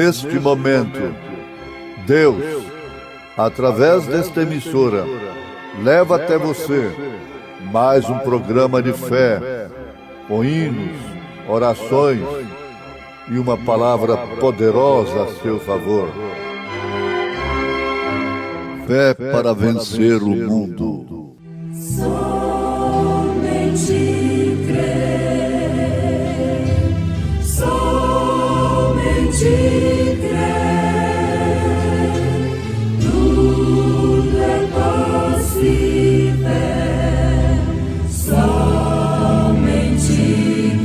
neste momento, Deus, através desta emissora, leva até você mais um programa de fé, com hinos, orações e uma palavra poderosa a seu favor. Fé para vencer o mundo. Somente crer, somente crer, tudo é possível, somente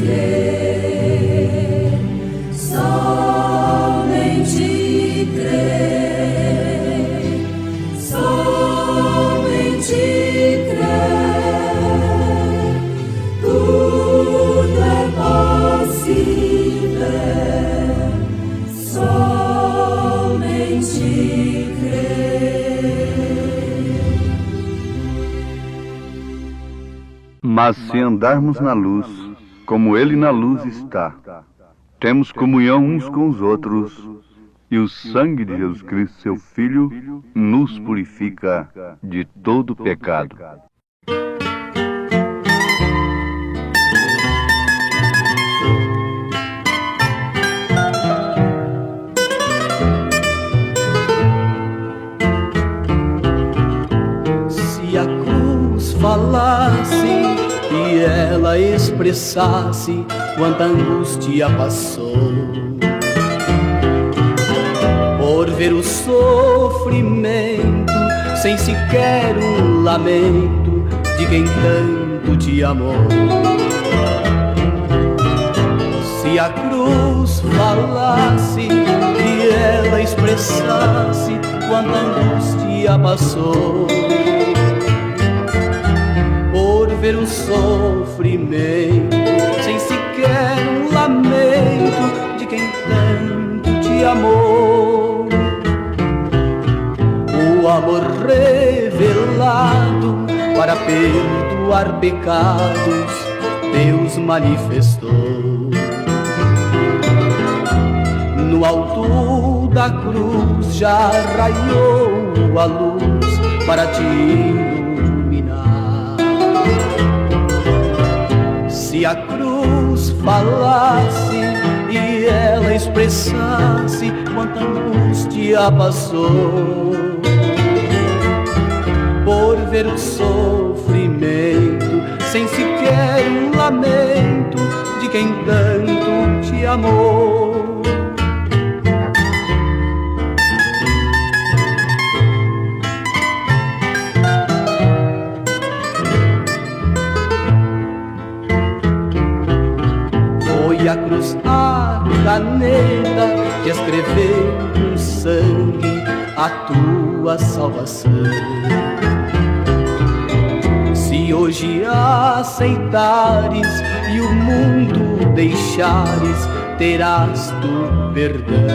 crer, somente crer, somente crer, tudo é possível, somente crer. Mas se andarmos na luz, como Ele na luz está, temos comunhão uns com os outros, e o sangue de Jesus Cristo, seu Filho, nos purifica de todo pecado. Se a cruz falasse e ela expressasse quanta angústia passou, por ver o sofrimento sem sequer um lamento de quem tanto te amou. Se a cruz falasse e ela expressasse quanta angústia passou, por ver o sofrimento sem sequer um lamento de quem tanto te amou. O amor revelado para perdoar pecados Deus manifestou. No alto da cruz já raiou a luz para te iluminar. Se a cruz falasse e ela expressasse quanta angústia passou, por ver o sofrimento sem sequer um lamento de quem tanto te amou. Foi a cruz a caneta que escreveu com sangue a tua salvação. Se hoje aceitares e o mundo deixares, terás tu perdão.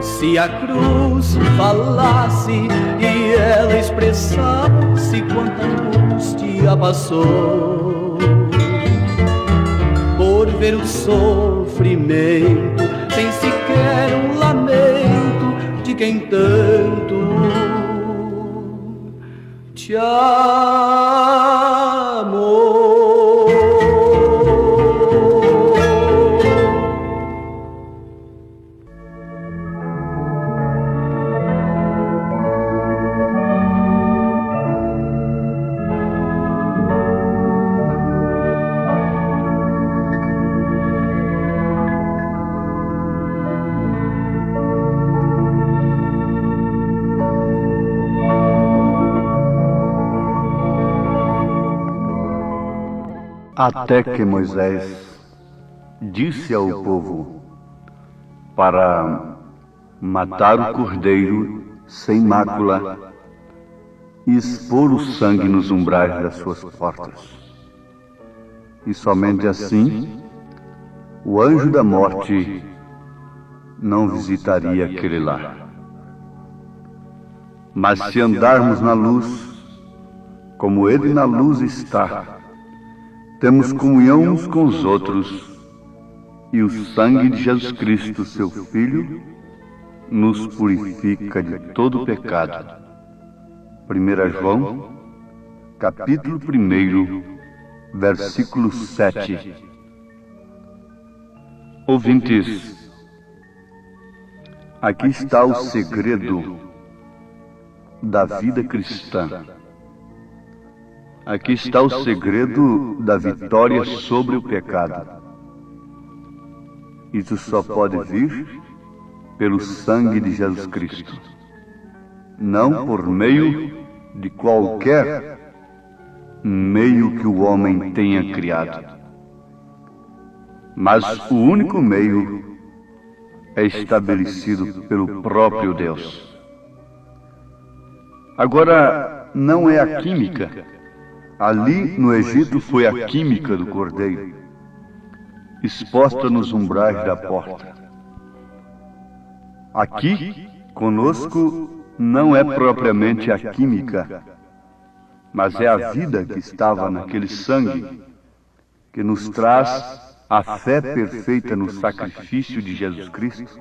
Se a cruz falasse e ela expressasse quanta angústia passou, por ver o sofrimento sem sequer um lamento de quem tanto te amou. Até que Moisés disse ao povo para matar o cordeiro sem mácula e expor o sangue nos umbrais das suas portas. E somente assim o anjo da morte não visitaria aquele lar. Mas se andarmos na luz, como Ele na luz está, temos comunhão uns com os outros, e o sangue de Jesus Cristo, seu Filho, nos purifica de todo pecado. 1 João, capítulo 1, versículo 7. Ouvintes, aqui está o segredo da vida cristã. Aqui está o segredo da vitória sobre o pecado. Isso só pode vir pelo sangue de Jesus Cristo, não por meio de qualquer meio que o homem tenha criado. Mas o único meio é estabelecido pelo próprio Deus. Agora, não é a química. Ali no Egito foi a química do cordeiro, exposta nos umbrais da porta. Aqui, conosco, não é propriamente a química, mas é a vida que estava naquele sangue, que nos traz a fé perfeita no sacrifício de Jesus Cristo,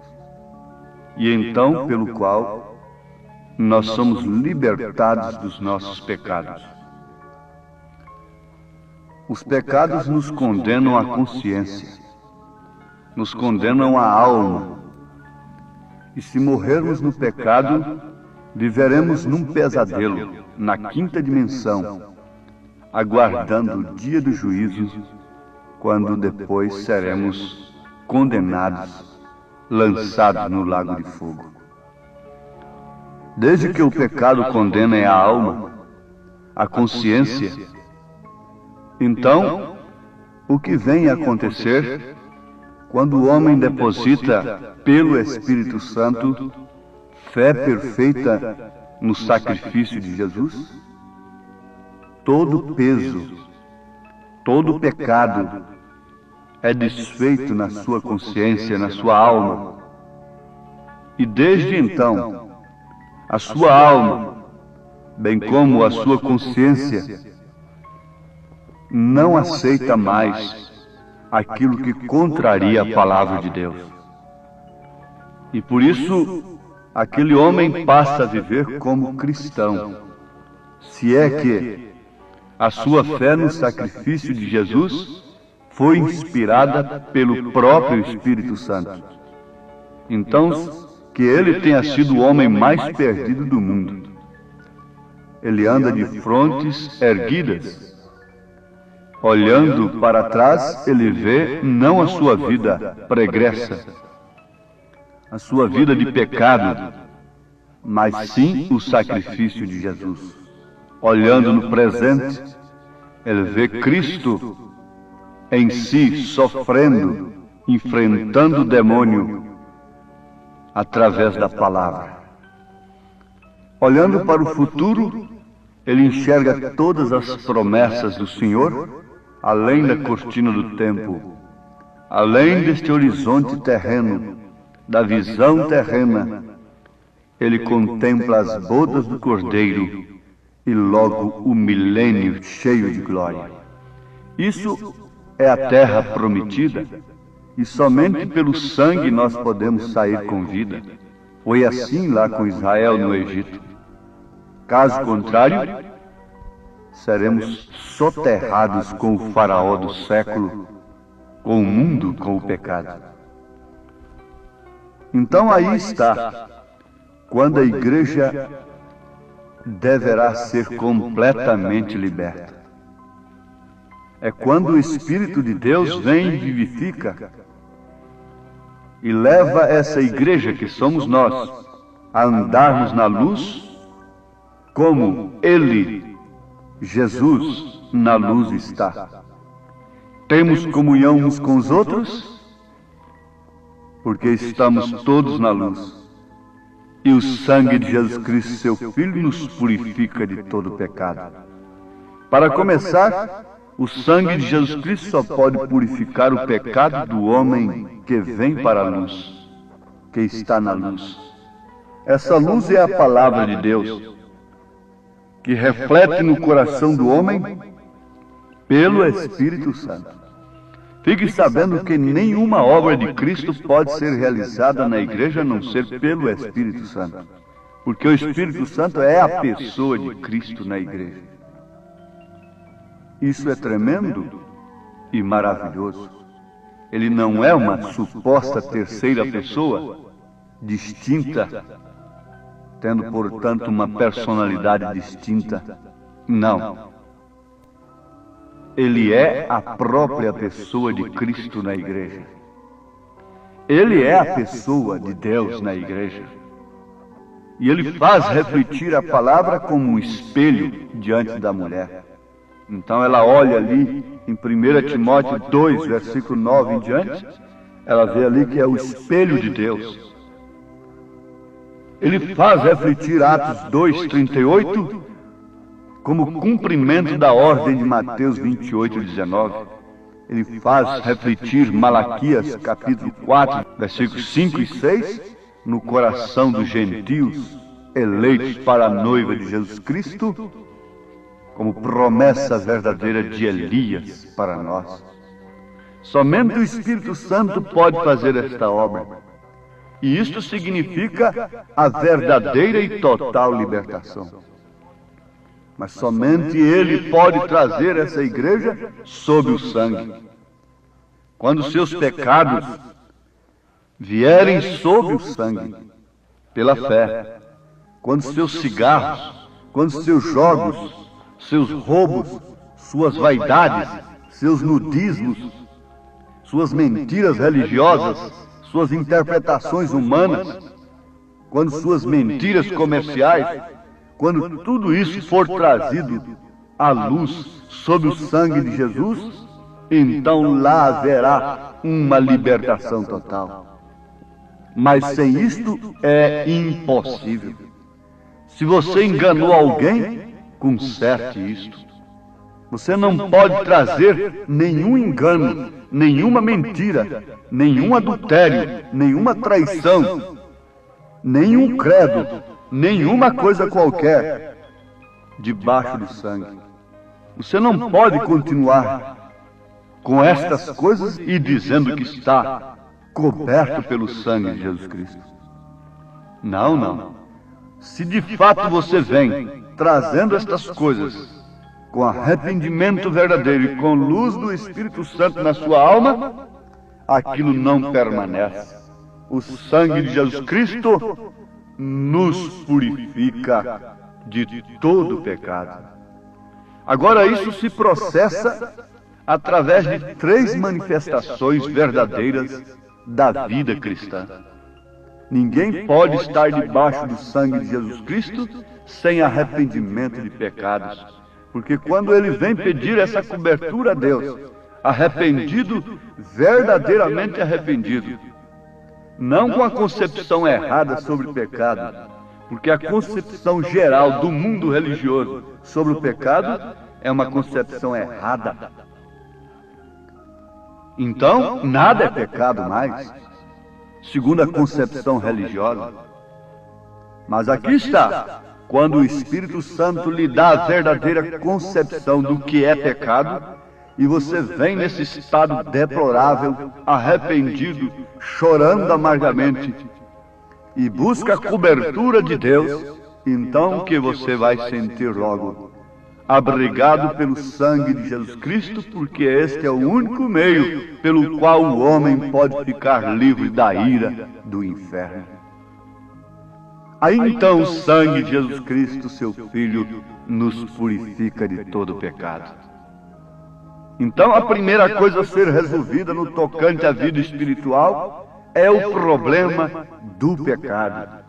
e então pelo qual nós somos libertados dos nossos pecados. Os pecados nos condenam à consciência, nos condenam à alma, e se morrermos no pecado, viveremos num pesadelo, na quinta dimensão, aguardando o dia do juízo, quando depois seremos condenados, lançados no lago de fogo. Desde que o pecado condena a alma, a consciência, então, o que vem a acontecer quando o homem deposita pelo Espírito Santo fé perfeita no sacrifício de Jesus? Todo peso, todo pecado é desfeito na sua consciência, na sua alma. E desde então, a sua alma, bem como a sua consciência, não aceita mais aquilo que contraria a palavra de Deus. E por isso, aquele homem passa a viver como cristão, se é que a sua fé no sacrifício de Jesus foi inspirada pelo próprio Espírito Santo. Então, que ele tenha sido o homem mais perdido do mundo. Ele anda de frontes erguidas. Olhando para trás, ele vê não a sua vida pregressa, a sua vida de pecado, mas sim o sacrifício de Jesus. Olhando no presente, ele vê Cristo em si sofrendo, enfrentando o demônio através da palavra. Olhando para o futuro, ele enxerga todas as promessas do Senhor, além da cortina do tempo, além deste horizonte terreno, da visão terrena. Ele contempla as bodas do Cordeiro e logo o milênio cheio de glória. Isso é a terra prometida, e somente pelo sangue nós podemos sair com vida. Foi assim lá com Israel no Egito. Caso contrário, seremos soterrados com o faraó do século, com o mundo, com o pecado. Então aí está, quando a igreja deverá ser completamente liberta. É quando o Espírito de Deus vem e vivifica e leva essa igreja que somos nós a andarmos na luz como Ele, Jesus, na luz está. Temos comunhão uns com os outros porque estamos todos na luz. E o sangue de Jesus Cristo, seu Filho, nos purifica de todo pecado. Para começar, o sangue de Jesus Cristo só pode purificar o pecado do homem que vem para a luz, que está na luz. Essa luz é a palavra de Deus, que reflete no coração do homem pelo Espírito Santo. Fique sabendo que nenhuma obra de Cristo pode ser realizada na igreja a não ser pelo Espírito Santo. Porque o Espírito Santo é a pessoa de Cristo na igreja. Isso é tremendo e maravilhoso. Ele não é uma suposta terceira pessoa, distinta, tendo, portanto, uma personalidade distinta. Não. Ele é a própria pessoa de Cristo na igreja. Ele é a pessoa de Deus na igreja. E ele faz refletir a palavra como um espelho diante da mulher. Então ela olha ali em 1 Timóteo 2, versículo 9 em diante, ela vê ali que é o espelho de Deus. Ele faz refletir Atos 2, 38, como cumprimento da ordem de Mateus 28, 19. Ele faz refletir Malaquias, capítulo 4, versículos 5 e 6, no coração dos gentios, eleitos para a noiva de Jesus Cristo, como promessa verdadeira de Elias para nós. Somente o Espírito Santo pode fazer esta obra. E isto significa a verdadeira e total libertação. Mas somente Ele pode trazer essa igreja sob o sangue. Quando seus pecados vierem sob o sangue, pela fé, quando seus cigarros, quando seus jogos, seus roubos, suas vaidades, seus nudismos, suas mentiras religiosas, suas interpretações humanas, quando suas mentiras comerciais, quando tudo isso for trazido à luz sob o sangue de Jesus, então lá haverá uma libertação total. Mas sem isto é impossível. Se você enganou alguém, conserte isto. Você não pode trazer nenhum engano, nenhuma mentira, nenhum adultério, nenhuma traição, nenhum credo, nenhuma coisa qualquer debaixo do sangue. Você não pode continuar com estas coisas e dizendo que está coberto pelo sangue de Jesus Cristo. Não, não. Se de fato você vem trazendo estas coisas com arrependimento verdadeiro e com luz do Espírito Santo na sua alma, aquilo não permanece. O sangue de Jesus Cristo nos purifica de todo pecado. Agora isso se processa através de 3 manifestações verdadeiras da vida cristã. Ninguém pode estar debaixo do sangue de Jesus Cristo sem arrependimento de pecados. Porque quando ele vem pedir essa cobertura a Deus, arrependido, verdadeiramente arrependido, não com a concepção errada sobre o pecado, porque a concepção geral do mundo religioso sobre o pecado é uma concepção errada. Então, nada é pecado mais, segundo a concepção religiosa. Mas aqui está, quando o Espírito Santo lhe dá a verdadeira concepção do que é pecado, e você vem nesse estado deplorável, arrependido, chorando amargamente, e busca a cobertura de Deus, então que você vai sentir logo, abrigado pelo sangue de Jesus Cristo, porque este é o único meio pelo qual o homem pode ficar livre da ira do inferno. Aí então o sangue de Jesus Cristo, seu Filho, nos purifica de todo pecado. Então a primeira coisa a ser resolvida no tocante à vida espiritual é o problema do pecado.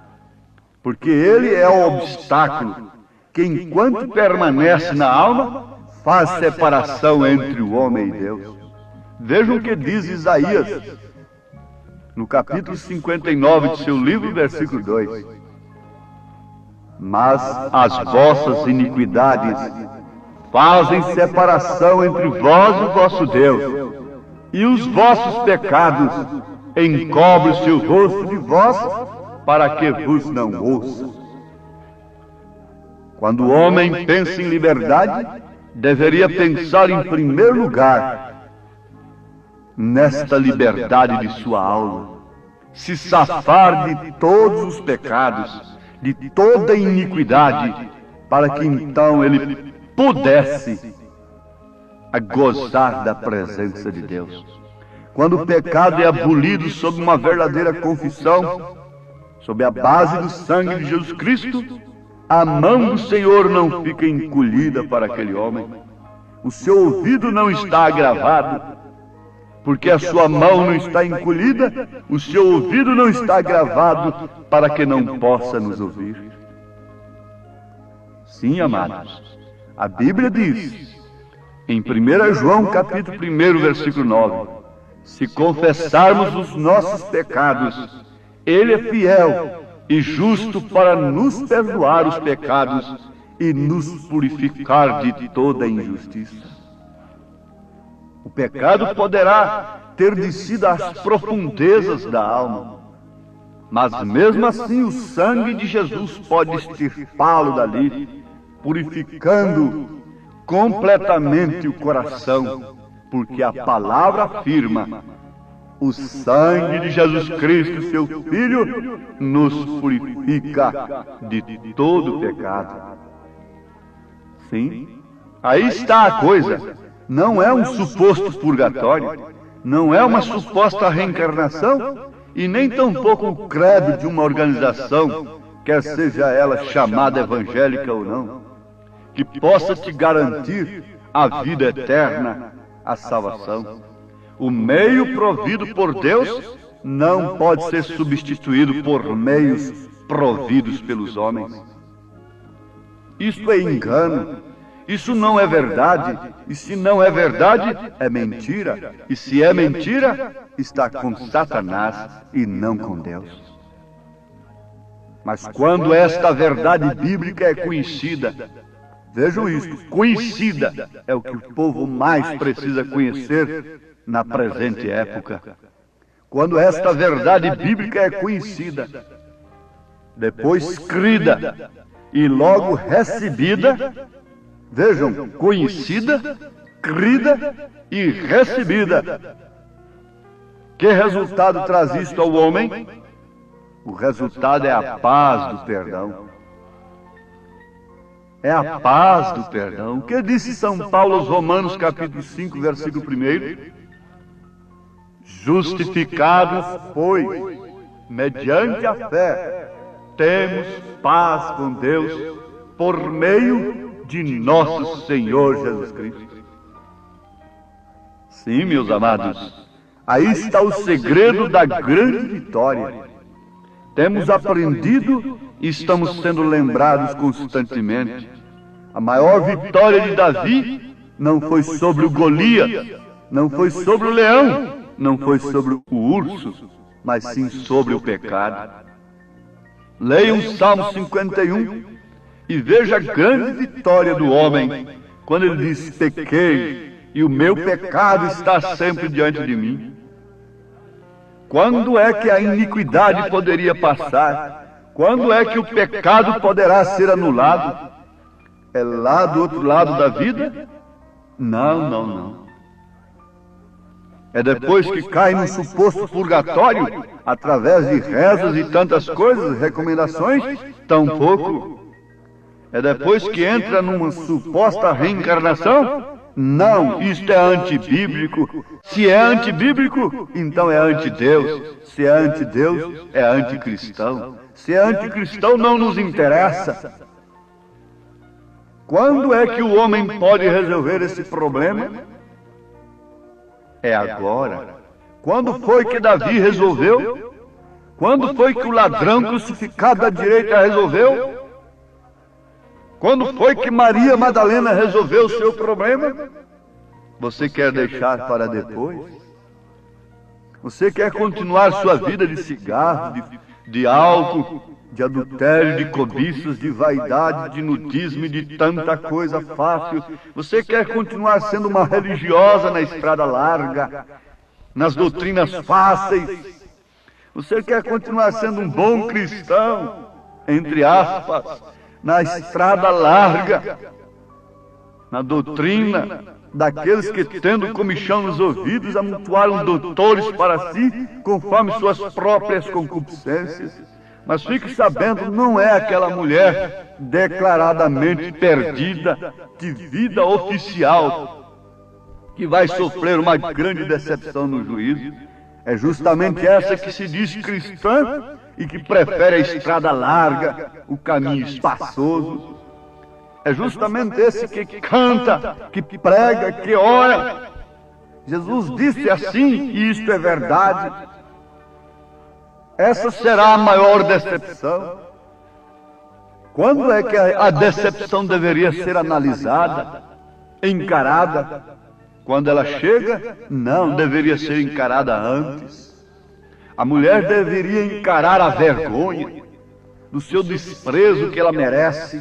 Porque ele é o obstáculo que, enquanto permanece na alma, faz separação entre o homem e Deus. Vejam o que diz Isaías, no capítulo 59 de seu livro, versículo 2. Mas as vossas iniquidades fazem separação entre vós e o vosso Deus, e os vossos pecados encobrem-se o rosto de vós, para que vos não ouça. Quando o homem pensa em liberdade, deveria pensar em primeiro lugar nesta liberdade de sua alma, se safar de todos os pecados, de toda iniquidade, para que então ele pudesse gozar da presença de Deus. Quando o pecado é abolido sob uma verdadeira confissão, sob a base do sangue de Jesus Cristo, a mão do Senhor não fica encolhida para aquele homem. O seu ouvido não está agravado, porque a sua mão não está encolhida, o seu ouvido não está agravado para que não possa nos ouvir. Sim, amados, a Bíblia diz, em 1 João capítulo 1, versículo 9, se confessarmos os nossos pecados, Ele é fiel e justo para nos perdoar os pecados e nos purificar de toda injustiça. O pecado poderá ter descido às profundezas da alma, mas mesmo assim o sangue de Jesus pode extirpá-lo dali, purificando completamente o coração, porque a palavra afirma: o sangue de Jesus Cristo, seu Filho, nos purifica de todo pecado. Sim, aí está a coisa. Não é um suposto purgatório, não é uma suposta reencarnação, e nem tampouco o credo de uma organização, quer seja ela chamada evangélica ou não, que possa te garantir a vida eterna, a salvação. O meio provido por Deus não pode ser substituído por meios providos pelos homens. Isto é engano, isso não é verdade, e se não é verdade, é mentira, e se é mentira, está com Satanás e não com Deus. Mas quando esta verdade bíblica é conhecida, vejam isto, conhecida é o que o povo mais precisa conhecer na presente época. Quando esta verdade bíblica é conhecida, depois crida e logo recebida, vejam, conhecida, crida e recebida. Que resultado traz isto ao homem? O resultado é a paz do perdão. É a paz do perdão. O que disse São Paulo aos Romanos, capítulo 5, versículo 1? Justificados, pois, mediante a fé, temos paz com Deus por meio de nosso Senhor Jesus Cristo. Sim, meus amados, aí está o segredo da grande vitória. Temos aprendido e estamos sendo lembrados constantemente. A maior vitória de Davi não foi sobre o Golias, não foi sobre o leão, não foi sobre o urso, mas sim sobre o pecado. Leiam o Salmo 51 e veja a grande vitória do homem, quando ele diz: pequei, e o meu pecado está sempre diante de mim. Quando é que a iniquidade poderia passar? Quando é que o pecado poderá ser anulado? É lá do outro lado da vida? Não, não, não. É depois que cai no suposto purgatório, através de rezas e tantas coisas, recomendações? Tampouco. É depois que entra numa suposta reencarnação? Não, isto é antibíblico. Se é antibíblico, então é antideus. Se é antideus, é anticristão. Se é anticristão, não nos interessa. Quando é que o homem pode resolver esse problema? É agora. Quando foi que Davi resolveu? Quando foi que o ladrão crucificado à direita resolveu? Quando foi que Maria Madalena resolveu o seu problema? Você quer deixar para depois? Você quer continuar sua vida de cigarro, de álcool, de adultério, de cobiças, de vaidade, de nudismo e de tanta coisa fácil? Você quer continuar sendo uma religiosa na estrada larga, nas doutrinas fáceis? Você quer continuar sendo um bom cristão, entre aspas, na estrada larga, na doutrina daqueles que, tendo comichão nos ouvidos, amontoaram doutores para si, conforme suas próprias concupiscências. Mas fique sabendo, não é aquela mulher declaradamente perdida de vida oficial que vai sofrer uma grande decepção no juízo. É justamente essa que se diz cristã e que prefere a estrada larga, o caminho espaçoso. É justamente esse que canta, que prega, que ora. Jesus disse assim, e isto é verdade. Essa será a maior decepção. Quando é que a decepção deveria ser analisada, encarada? Quando ela chega? Não, deveria ser encarada antes. A mulher deveria encarar a vergonha do seu desprezo que ela merece.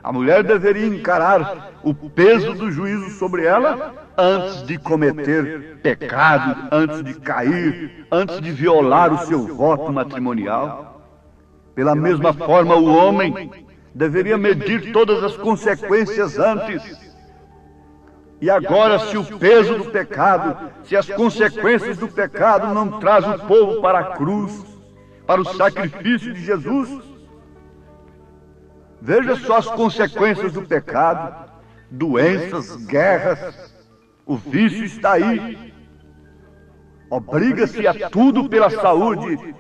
A mulher deveria encarar o peso do juízo sobre ela antes de cometer pecado, antes de cair, antes de violar o seu voto matrimonial. Pela mesma forma, o homem deveria medir todas as consequências antes. E agora, se o peso do pecado, se as consequências do pecado não traz o povo para a cruz, para o sacrifício de Jesus, veja só as consequências do pecado: doenças, guerras, o vício está aí. Obriga-se a tudo pela saúde,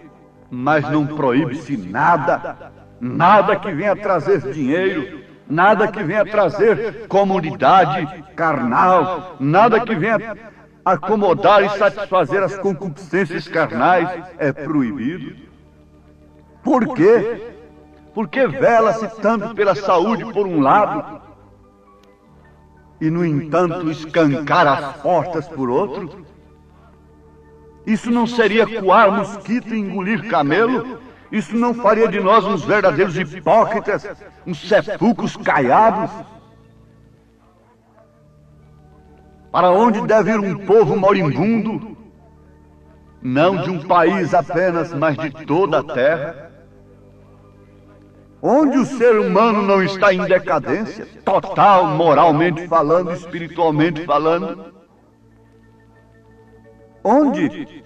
mas não proíbe-se nada, nada que venha trazer dinheiro, nada que venha trazer comunidade carnal, nada que venha acomodar e satisfazer as concupiscências carnais é proibido. Por quê? Porque vela-se tanto pela saúde por um lado e, no entanto, escancara as portas por outro? Isso não seria coar mosquito e engolir camelo? Isso não faria de nós uns verdadeiros hipócritas, uns sepulcros caiados? Para onde deve ir um povo moribundo? Não de um país apenas, mas de toda a terra. Onde o ser humano não está em decadência total, moralmente falando, espiritualmente falando? Onde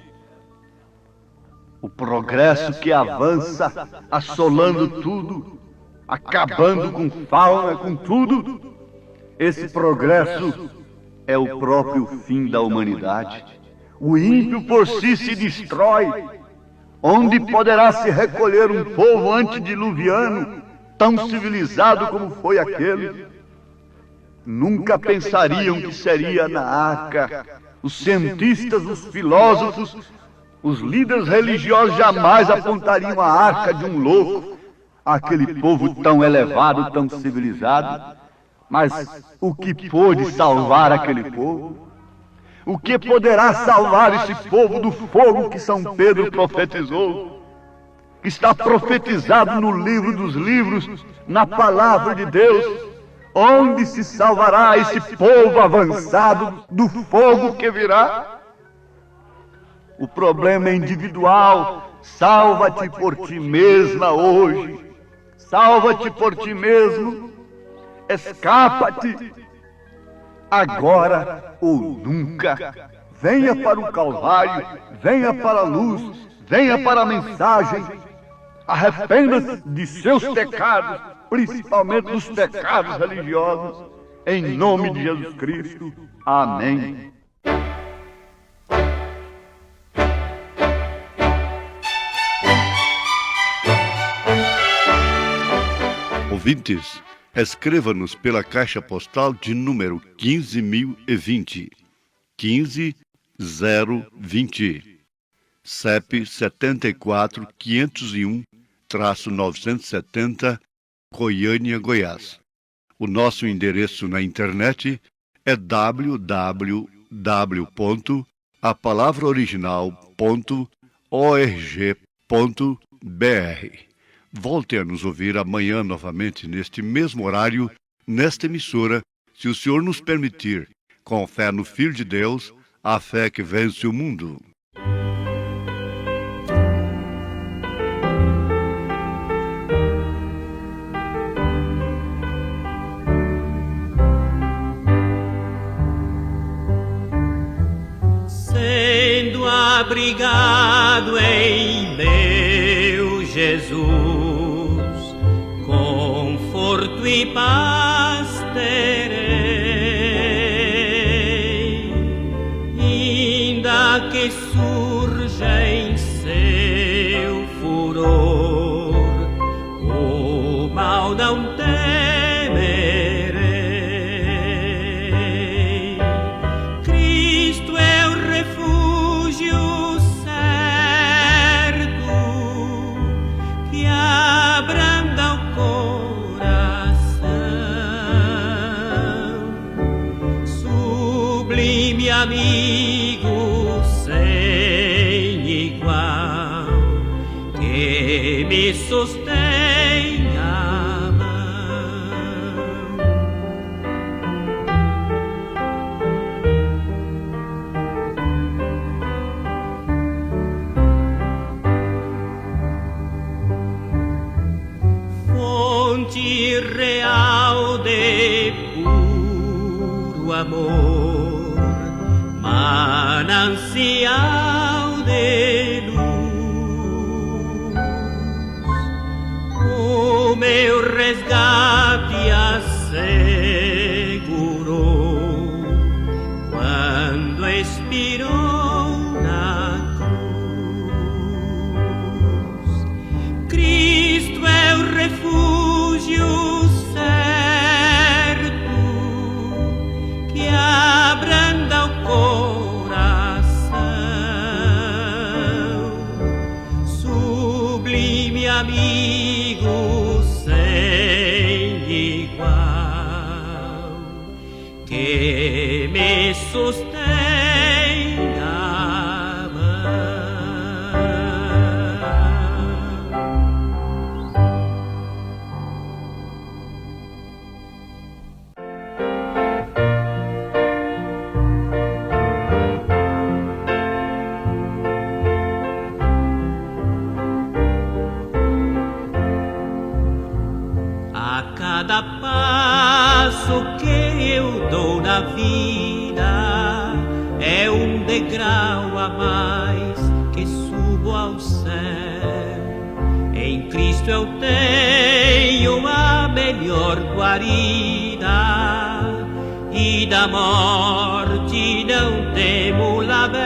o progresso que avança, assolando tudo, acabando com fauna, com tudo, esse progresso é o próprio fim da humanidade. O ímpio por si se destrói. Onde poderá se recolher um povo antediluviano, tão civilizado como foi aquele? Nunca pensariam que seria na arca. Os cientistas, os filósofos, os líderes religiosos jamais apontariam a arca de um louco, aquele povo tão elevado, tão civilizado. Mas o que pôde salvar aquele povo? O que poderá salvar esse povo do fogo que São Pedro profetizou? Que está profetizado no livro dos livros, na palavra de Deus. Onde se salvará esse povo avançado do fogo que virá? O problema é individual. Salva-te por ti mesma hoje. Salva-te por ti mesmo. Escapa-te. Agora ou nunca. Venha para o Calvário, venha para a luz, venha para a mensagem. Arrependa-se de seus pecados, principalmente dos pecados religiosos. Em nome de Jesus Cristo. Amém. Ouvintes, escreva-nos pela caixa postal de número 15.020, 15020, CEP 74.501-970, Goiânia, Goiás. O nosso endereço na internet é www.apalavraoriginal.org.br. Volte a nos ouvir amanhã novamente neste mesmo horário, nesta emissora, se o Senhor nos permitir, com fé no Filho de Deus, a fé que vence o mundo. Jesus, conforto e paz terei, ainda que surja em seu furor o mal não temerei. Cristo é o refúgio certo que abranda o coração, sublime amigo sem igual, que me sustém a mão. Fonte real de puro amor, manancial de luz, o meu resgate assegurou quando expirou na cruz. Cristo é o refúgio certo que abranda o coração, sublime amigo sem igual, que me sustém a mão. A cada passo que eu dou na vida é um degrau a mais que subo ao céu. Em Cristo eu tenho a melhor guarida e da morte não temo labéu.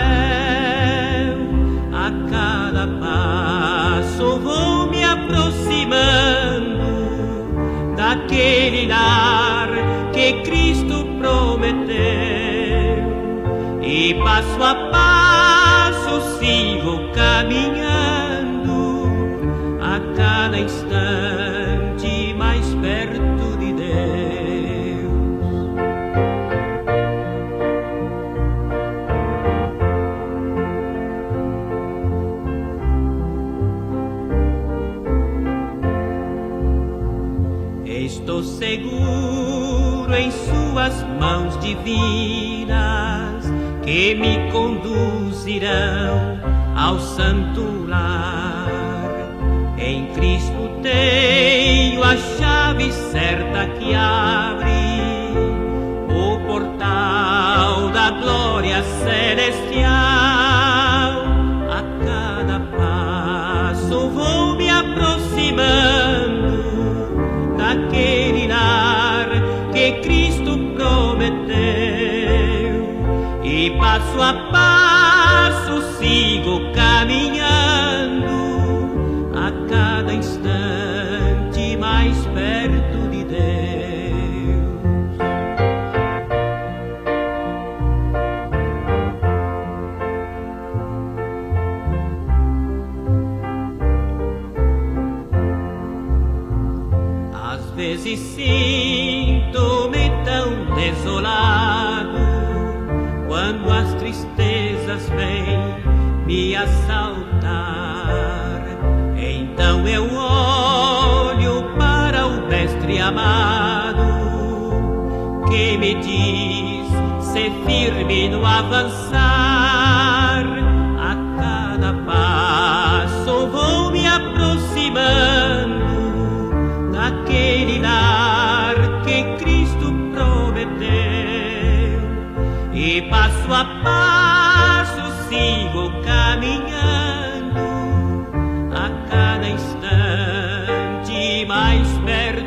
A cada passo vou me aproximando daquele lar que Cristo prometeu, e passo a passo sigo caminhando, a cada instante mais perto de Deus. Estou seguro em suas mãos divinas, que me conduzirão ao santo lar. Em Cristo tenho a chave certa que abre o portal da glória celestial. A cada passo vou me aproximando daquele lar que Cristo prometeu, e passo a passo sigo caminhando, a cada instante mais perto de Deus. Às vezes sinto-me tão desolado, quando as tristezas vêm me assaltar. Então eu olho para o Mestre amado, que me diz ser firme no avançar. A cada passo vou me aproximando daquele lar que Cristo prometeu, e passo a passo sigo caminhando, a cada instante perdoar.